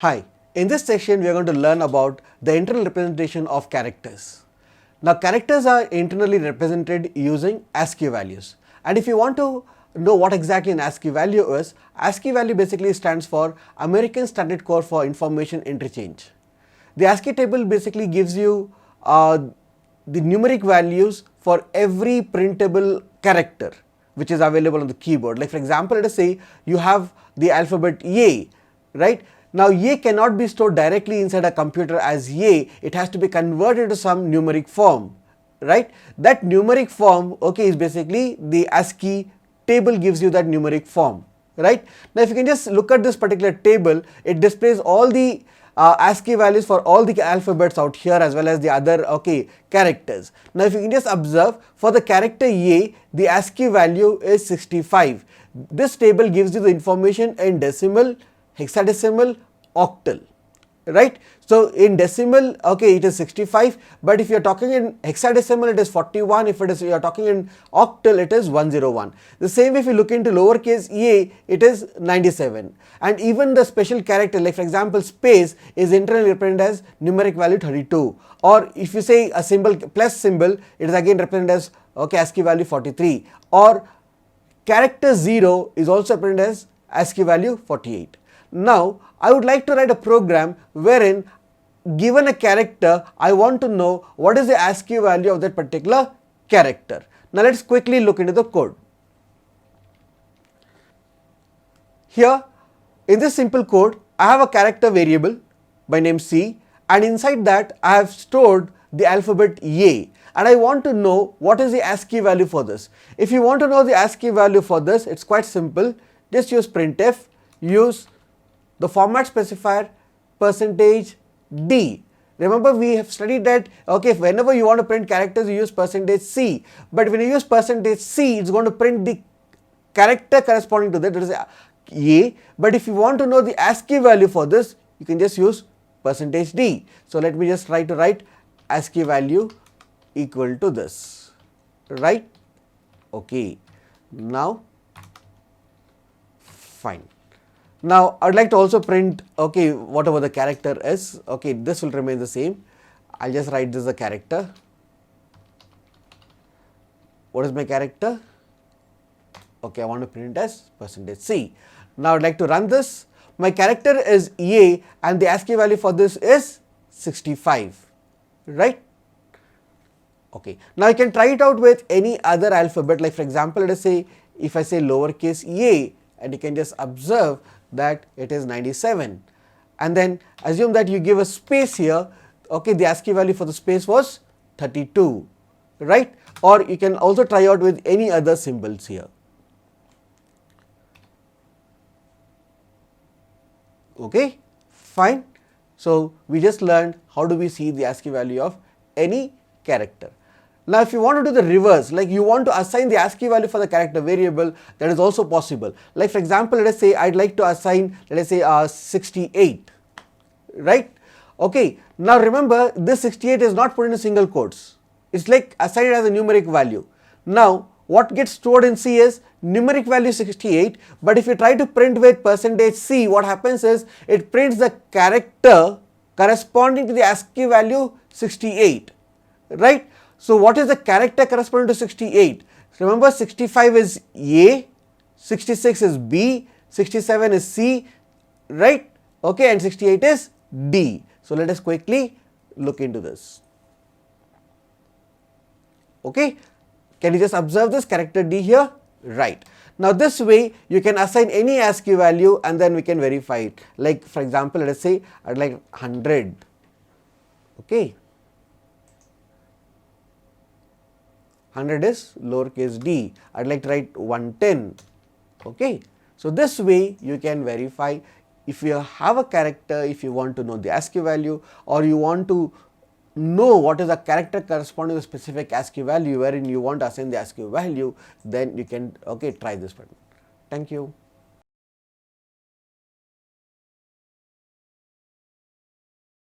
Hi, in this section we are going to learn about the internal representation of characters. Now characters are internally represented using ASCII values, and if you want to know what exactly an ASCII value is, ASCII value basically stands for American Standard Code for Information Interchange. The ASCII table basically gives you the numeric values for every printable character which is available on the keyboard. Like for example, let us say you have the alphabet A, right? Now A cannot be stored directly inside a computer as A, it has to be converted to some numeric form, right? That numeric form, okay, is basically the ASCII table gives you that numeric form, right? Now if you can just look at this particular table, it displays all the ASCII values for all the alphabets out here as well as the other characters. Now if you can just observe, for the character A, the ASCII value is 65. This table gives you the information in decimal, hexadecimal, octal, right? So in decimal, okay, it is 65, but if you are talking in hexadecimal, it is 41. If you are talking in octal, it is 101. The same way if you look into lowercase a, it is 97. And even the special character, like for example space, is internally represented as numeric value 32. Or if you say a symbol, plus symbol, it is again represented as ASCII value 43. Or character 0 is also represented as ASCII value 48. Now I would like to write a program wherein, given a character, I want to know what is the ASCII value of that particular character. Now let us quickly look into the code. Here in this simple code, I have a character variable by name C, and inside that I have stored the alphabet A, and I want to know what is the ASCII value for this. If you want to know the ASCII value for this, it's quite simple. Just use printf, use the format specifier %d. Remember, we have studied that whenever you want to print characters, you use %c, but when you use %c, it's going to print the character corresponding to that, that is A. But if you want to know the ASCII value for this, you can just use %d. So let me just try to write ASCII value equal to this, right? Okay, now fine. Now I would like to also print whatever the character is. This will remain the same. I'll just write this as a character. What is my character? I want to print as %c. Now I would like to run this. My character is A and the ASCII value for this is 65, right? Now you can try it out with any other alphabet, like for example, let us say if I say lowercase a, and you can just observe that it is 97, and then assume that you give a space here. The ASCII value for the space was 32, right? Or you can also try out with any other symbols here. Okay, fine. So we just learned how do we see the ASCII value of any character. Now if you want to do the reverse, like you want to assign the ASCII value for the character variable, that is also possible. Like for example, let us say I'd like to assign, let us say 68, right? Now remember, this 68 is not put in a single quotes. It's like assigned as a numeric value. Now what gets stored in C is numeric value 68, but if you try to print with %c, what happens is it prints the character corresponding to the ASCII value 68, right? So what is the character corresponding to 68? Remember, 65 is A, 66 is B, 67 is C, right? And 68 is D. So let us quickly look into this. Can you just observe this character D here? Right. Now this way you can assign any ASCII value and then we can verify it. Like for example, let us say I'd like 100. 100 is lowercase d. I'd like to write 110. So this way you can verify if you have a character, if you want to know the ASCII value, or you want to know what is a character corresponding to a specific ASCII value wherein you want to assign the ASCII value, then you can try this button. Thank you.